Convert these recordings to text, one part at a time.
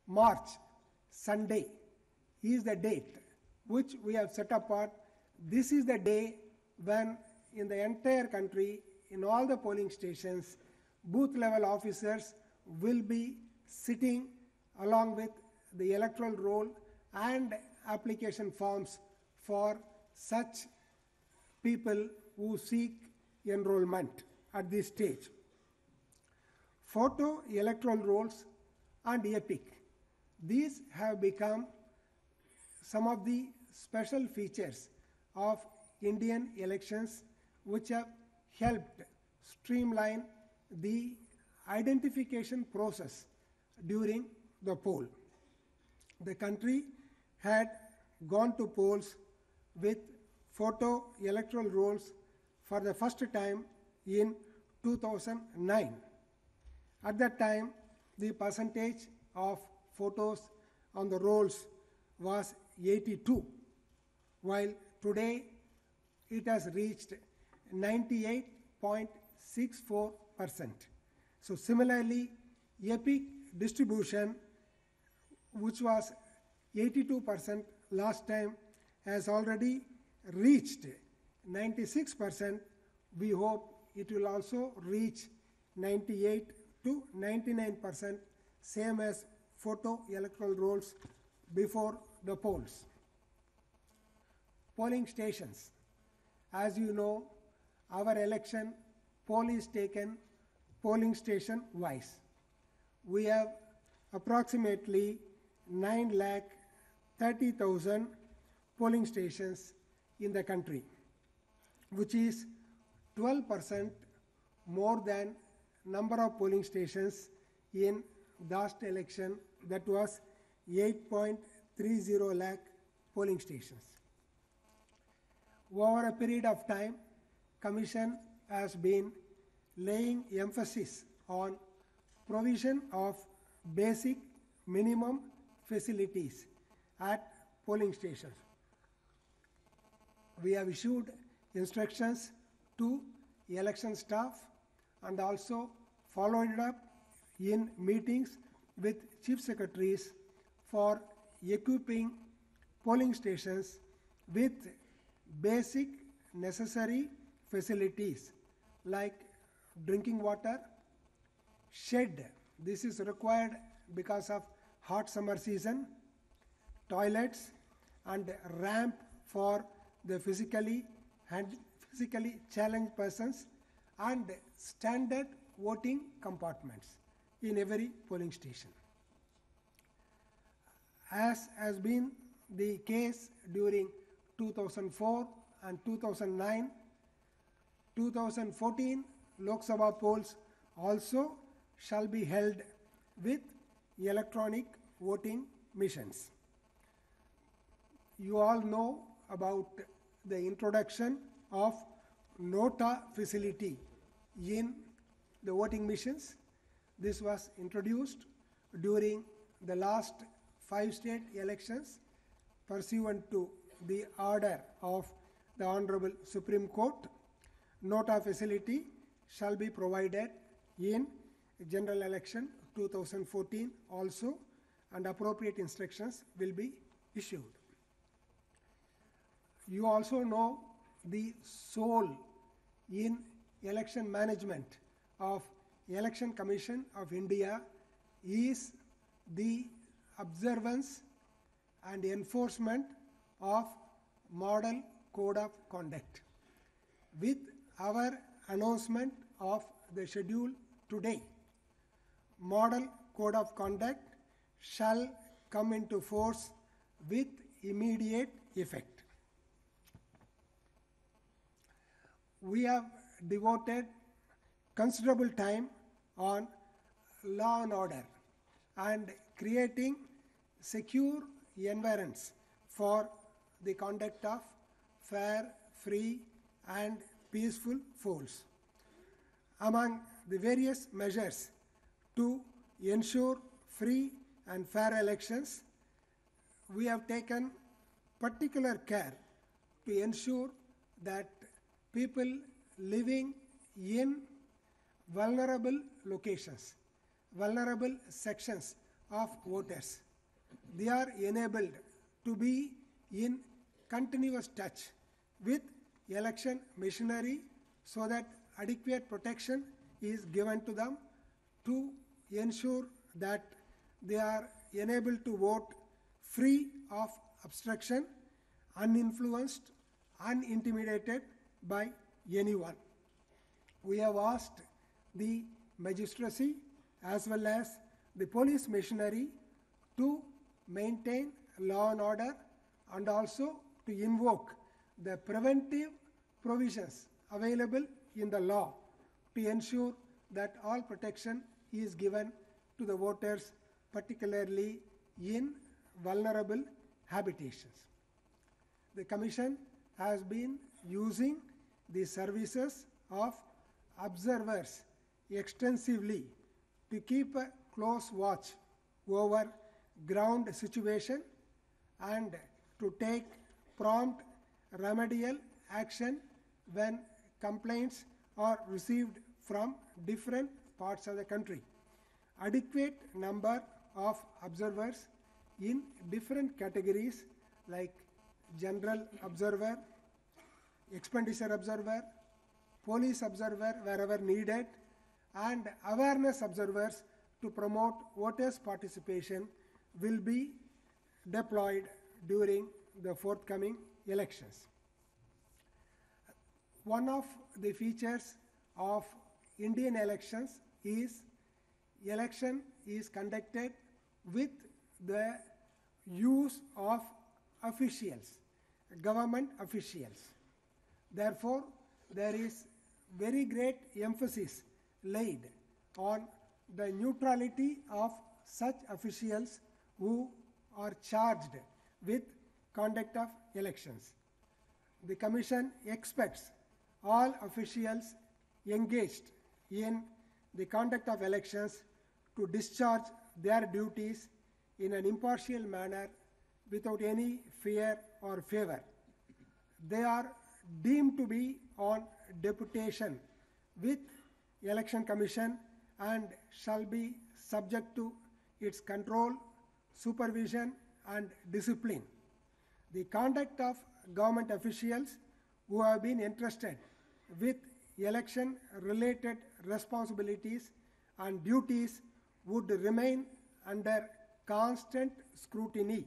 March, Sunday, is the date which we have set apart. This is the day when in the entire country, in all the polling stations, booth level officers will be sitting along with the electoral roll and application forms for such people who seek enrollment at this stage. Photo electoral rolls and EPIC. These have become some of the special features of Indian elections which have helped streamline the identification process during the poll. The country had gone to polls with photo electoral rolls for the first time in 2009. At that time, the percentage of photos on the rolls was 82, while today it has reached 98.64%. So similarly, EPIC distribution, which was 82% last time, has already reached 96%. We hope it will also reach 98 to 99%, same as photo electoral rolls before the polls. Polling stations. As you know, our election poll is taken polling station wise. We have approximately 9,30,000 polling stations in the country, which is 12% more than number of polling stations in last election, that was 8.30 lakh polling stations. Over a period of time, Commission has been laying emphasis on provision of basic minimum facilities at polling stations. We have issued instructions to election staff and also followed up in meetings with chief secretaries for equipping polling stations with basic necessary facilities like drinking water, shed, this is required because of hot summer season, toilets, and ramp for the physically challenged persons, and standard voting compartments in every polling station. As has been the case during 2004 and 2009, 2014 Lok Sabha polls also shall be held with electronic voting machines. You all know about the introduction of NOTA facility in the voting machines. This was introduced during the last 5 state elections pursuant to the order of the Honorable Supreme Court. NOTA facility shall be provided in general election 2014 also, and appropriate instructions will be issued. You also know the soul in election management of Election Commission of India is the observance and enforcement of Model Code of Conduct. With our announcement of the schedule today, Model Code of Conduct shall come into force with immediate effect. We have devoted considerable time on law and order and creating secure environments for the conduct of fair, free, and peaceful polls. Among the various measures to ensure free and fair elections, we have taken particular care to ensure that people living in vulnerable locations, vulnerable sections of voters. They are enabled to be in continuous touch with election machinery so that adequate protection is given to them to ensure that they are enabled to vote free of obstruction, uninfluenced, unintimidated by anyone. We have asked the magistracy as well as the police machinery to maintain law and order and also to invoke the preventive provisions available in the law to ensure that all protection is given to the voters, particularly in vulnerable habitations. The Commission has been using the services of observers extensively to keep a close watch over ground situation and to take prompt remedial action when complaints are received from different parts of the country. Adequate number of observers in different categories like general observer, expenditure observer, police observer wherever needed, and awareness observers to promote voters' participation will be deployed during the forthcoming elections. One of the features of Indian elections is election is conducted with the use of officials, government officials. Therefore, there is very great emphasis laid on the neutrality of such officials who are charged with conduct of elections. The Commission expects all officials engaged in the conduct of elections to discharge their duties in an impartial manner without any fear or favor. They are deemed to be on deputation with Election Commission and shall be subject to its control, supervision and discipline. The conduct of government officials who have been entrusted with election-related responsibilities and duties would remain under constant scrutiny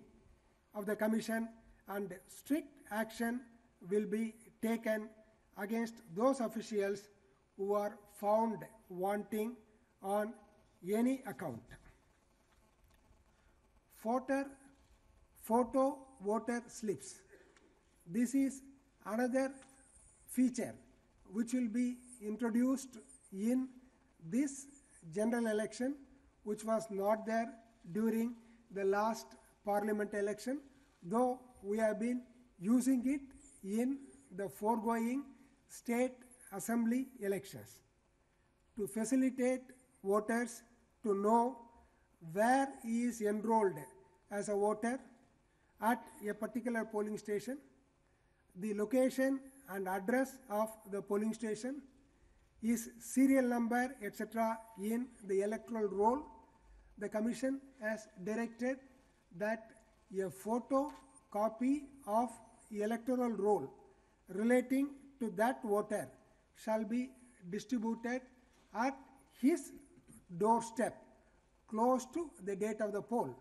of the Commission, and strict action will be taken against those officials who are found wanting on any account. Photo voter slips. This is another feature which will be introduced in this general election, which was not there during the last parliament election, though we have been using it in the foregoing state assembly elections to facilitate voters to know where he is enrolled as a voter at a particular polling station, the location and address of the polling station, his serial number, etc. in the electoral roll. The Commission has directed that a photo copy of the electoral roll relating to that voter shall be distributed at his doorstep close to the date of the poll.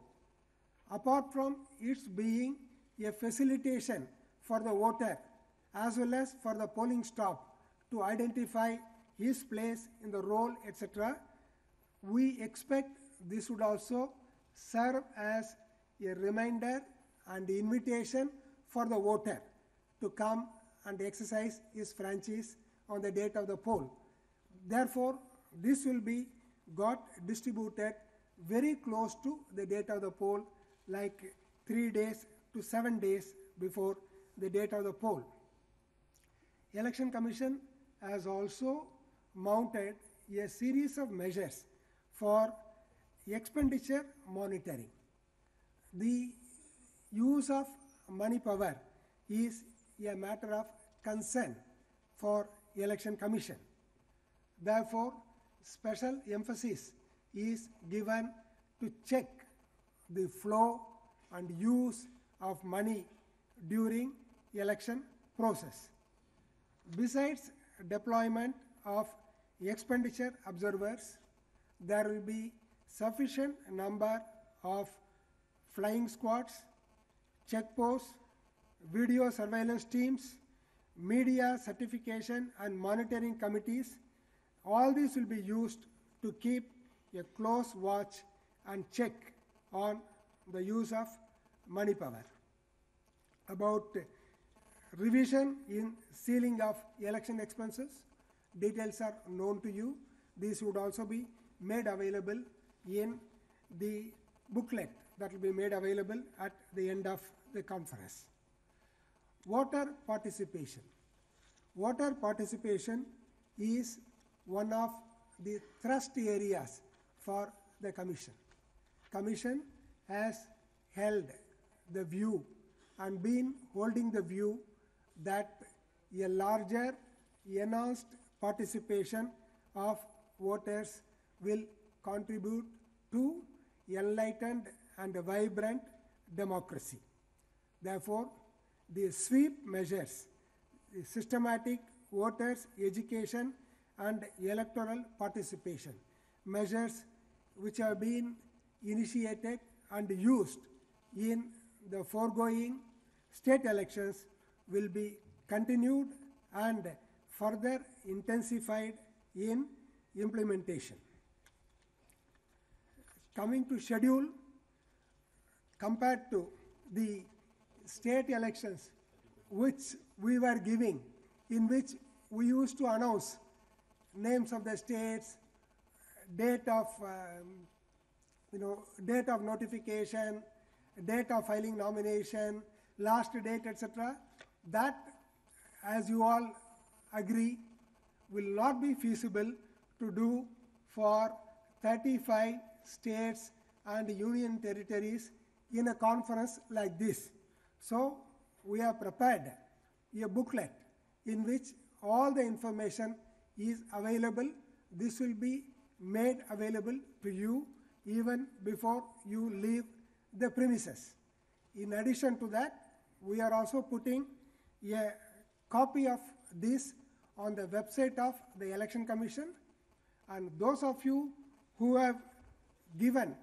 Apart from its being a facilitation for the voter as well as for the polling staff to identify his place in the roll, etc., we expect this would also serve as a reminder and invitation for the voter to come and exercise his franchise on the date of the poll. Therefore, this will be got distributed very close to the date of the poll, like 3 days to 7 days before the date of the poll. Election Commission has also mounted a series of measures for expenditure monitoring. The use of money power is a matter of concern for Election Commission. Therefore, special emphasis is given to check the flow and use of money during election process. Besides deployment of expenditure observers, there will be sufficient number of flying squads, checkposts, video surveillance teams, media certification and monitoring committees. All these will be used to keep a close watch and check on the use of money power. About revision in ceiling of election expenses, details are known to you. These would also be made available in the booklet that will be made available at the end of the conference. Voter participation. Voter participation is one of the thrust areas for the Commission. Commission has held the view and been holding the view that a larger enhanced participation of voters will contribute to enlightened and vibrant democracy. Therefore, the sweep measures, the systematic voters' education and electoral participation measures which have been initiated and used in the foregoing state elections will be continued and further intensified in implementation. Coming to schedule, compared to the state elections which we were giving, in which we used to announce names of the states, date of date of notification, date of filing nomination, last date, etc. That, as you all agree, will not be feasible to do for 35 states and union territories in a conference like this. So we have prepared a booklet in which all the information is available. This will be made available to you even before you leave the premises. In addition to that, we are also putting a copy of this on the website of the Election Commission, and those of you who have given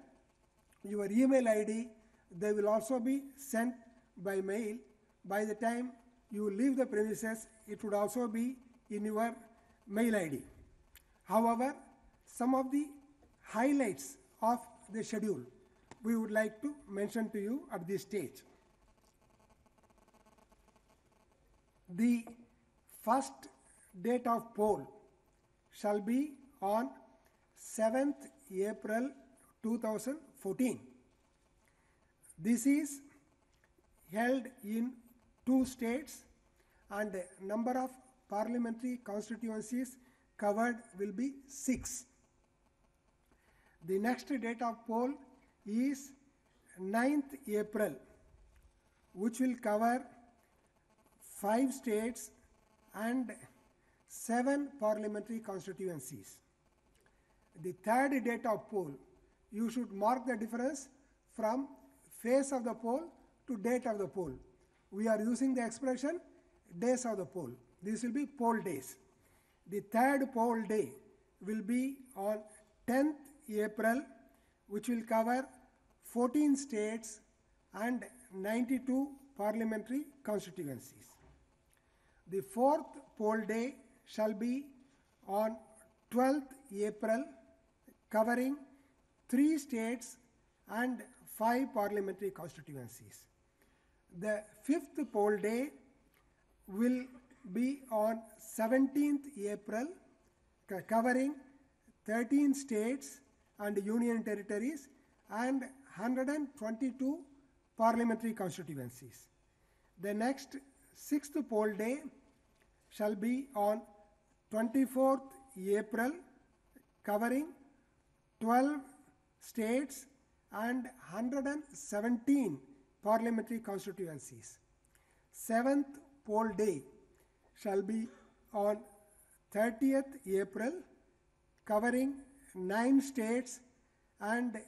your email ID, they will also be sent by mail. By the time you leave the premises, it would also be in your mail ID. However, some of the highlights of the schedule we would like to mention to you at this stage. The first date of poll shall be on 7th April 2014. This is held in 2 states, and the number of parliamentary constituencies covered will be 6. The next date of poll is 9th April, which will cover 5 states and 7 parliamentary constituencies. The third date of poll, you should mark the difference from phase of the poll to date of the poll. We are using the expression days of the poll. This will be poll days. The third poll day will be on 10th April, which will cover 14 states and 92 parliamentary constituencies. The fourth poll day shall be on 12th April, covering 3 states and 5 parliamentary constituencies. The fifth poll day will be on 17th April, covering 13 states and union territories and 122 parliamentary constituencies. The next 6th poll day shall be on 24th April, covering 12 states and 117 parliamentary constituencies. 7th poll day shall be on 30th April, covering 9 states and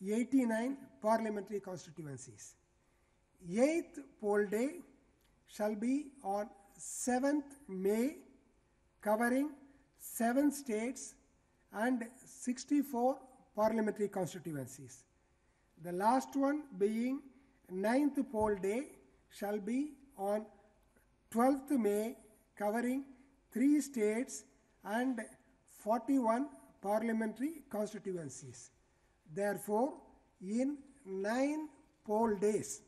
89 parliamentary constituencies. 8th poll day shall be on 7th May, covering 7 states and 64 parliamentary constituencies. The last one being 9th poll day shall be on 12th May, covering 3 states and 41 parliamentary constituencies. Therefore, in 9 poll days,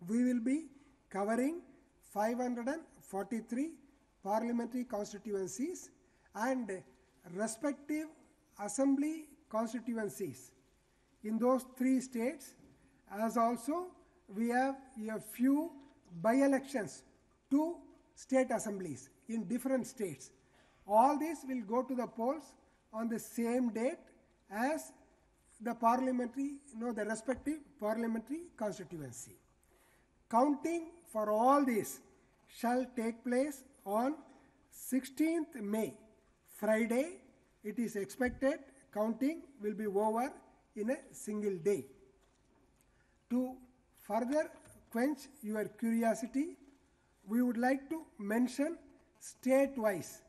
we will be covering 543 parliamentary constituencies and respective assembly constituencies in those 3 states, as also we have a few by-elections to state assemblies in different states. All these will go to the polls on the same date as the parliamentary, the respective parliamentary constituency. Counting for all these shall take place on 16th May, Friday. It is expected counting will be over in a single day. To further quench your curiosity, we would like to mention state-wise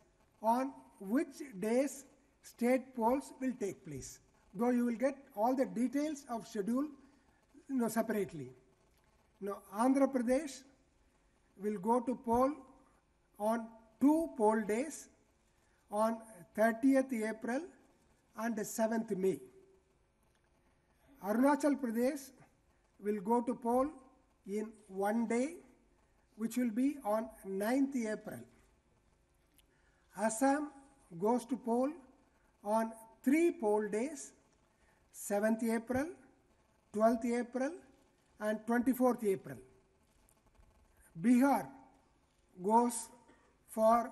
on which days state polls will take place, though you will get all the details of schedule separately. Now, Andhra Pradesh will go to poll on 2 poll days, on 30th April and 7th May. Arunachal Pradesh will go to poll in 1 day, which will be on 9th April. Assam goes to poll on 3 poll days, 7th April, 12th April and 24th April. Bihar goes for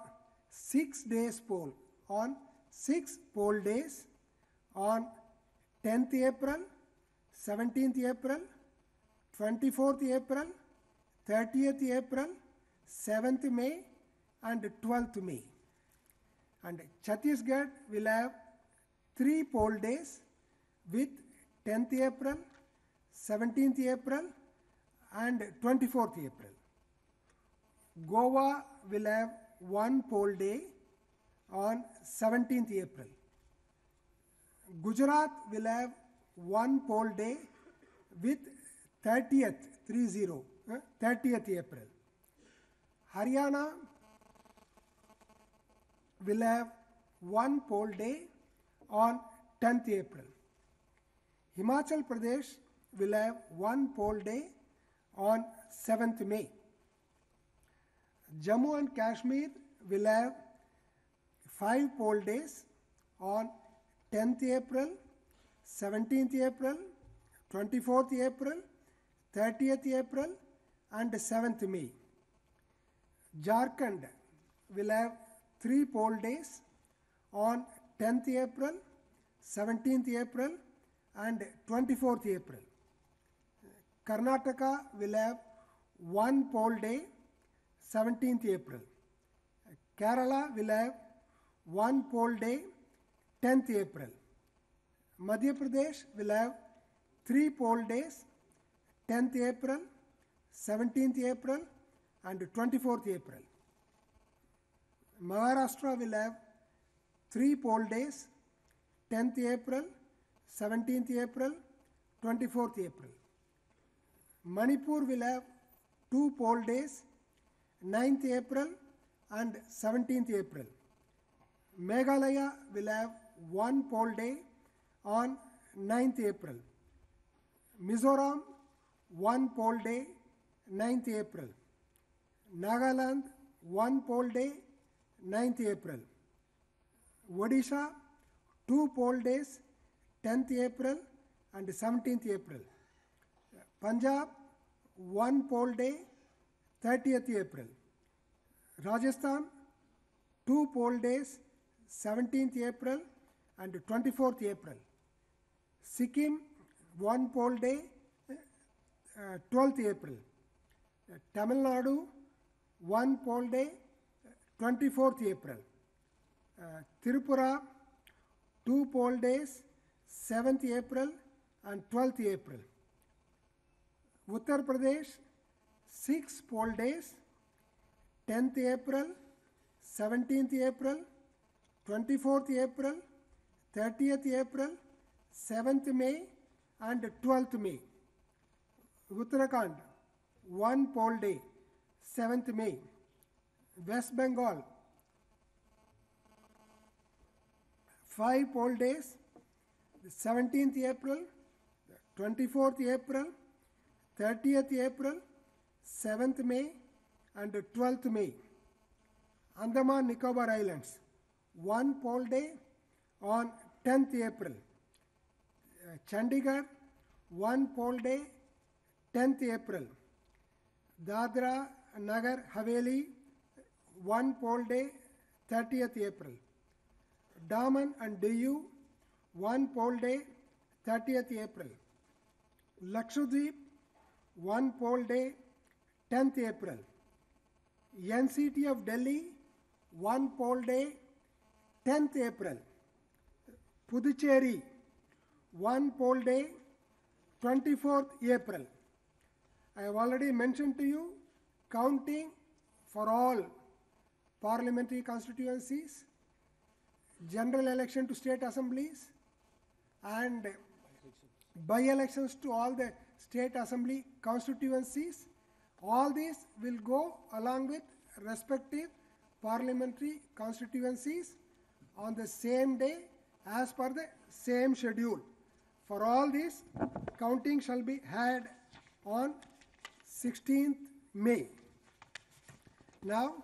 6 days poll on 6 poll days on 10th April, 17th April, 24th April, 30th April, 7th May and 12th May. And Chhattisgarh will have 3 poll days with 10th April, 17th April and 24th April. Goa will have 1 poll day on 17th April. Gujarat will have 1 poll day with 30th April. Haryana will have 1 poll day on 10th April. Himachal Pradesh will have 1 poll day on 7th May. Jammu and Kashmir will have 5 poll days on 10th April, 17th April, 24th April, 30th April and 7th May. Jharkhand will have 3 poll days on 10th April, 17th April and 24th April. Karnataka will have 1 poll day, 17th April. Kerala will have 1 poll day, 10th April. Madhya Pradesh will have 3 poll days, 10th April, 17th April and 24th April. Maharashtra will have 3 poll days, 10th April, 17th April, 24th April. Manipur will have 2 poll days, 9th April and 17th April. Meghalaya will have 1 poll day on 9th April. Mizoram 1 poll day, 9th April. Nagaland 1 poll day, 9th April. Odisha 2 poll days, 10th April and 17th April. Punjab 1 poll day, 30th April. Rajasthan 2 poll days, 17th April and 24th April. Sikkim 1 poll day, 12th April. Tamil Nadu 1 poll day, 24th April. Tripura 2 poll days, 7th April and 12th April. Uttar Pradesh, 6 poll days, 10th April, 17th April, 24th April, 30th April, 7th May and 12th May. Uttarakhand, 1 poll day, 7th May. West Bengal, 5 poll days, 17th April, 24th April, 30th April, 7th May and 12th May. Andaman Nicobar Islands, 1 poll day on 10th April. Chandigarh, 1 poll day, 10th April. Dadra Nagar Haveli, 1 poll day, 30th April. Daman and Diu, 1 poll day, 30th April. Lakshadweep, 1 poll day, 10th April. NCT of Delhi, 1 poll day, 10th April. Puducherry, 1 poll day, 24th April. I have already mentioned to you counting for all parliamentary constituencies, general election to state assemblies, and by-elections to all the state assembly constituencies. All these will go along with respective parliamentary constituencies on the same day as per the same schedule. For all these, counting shall be had on 16th May. Now,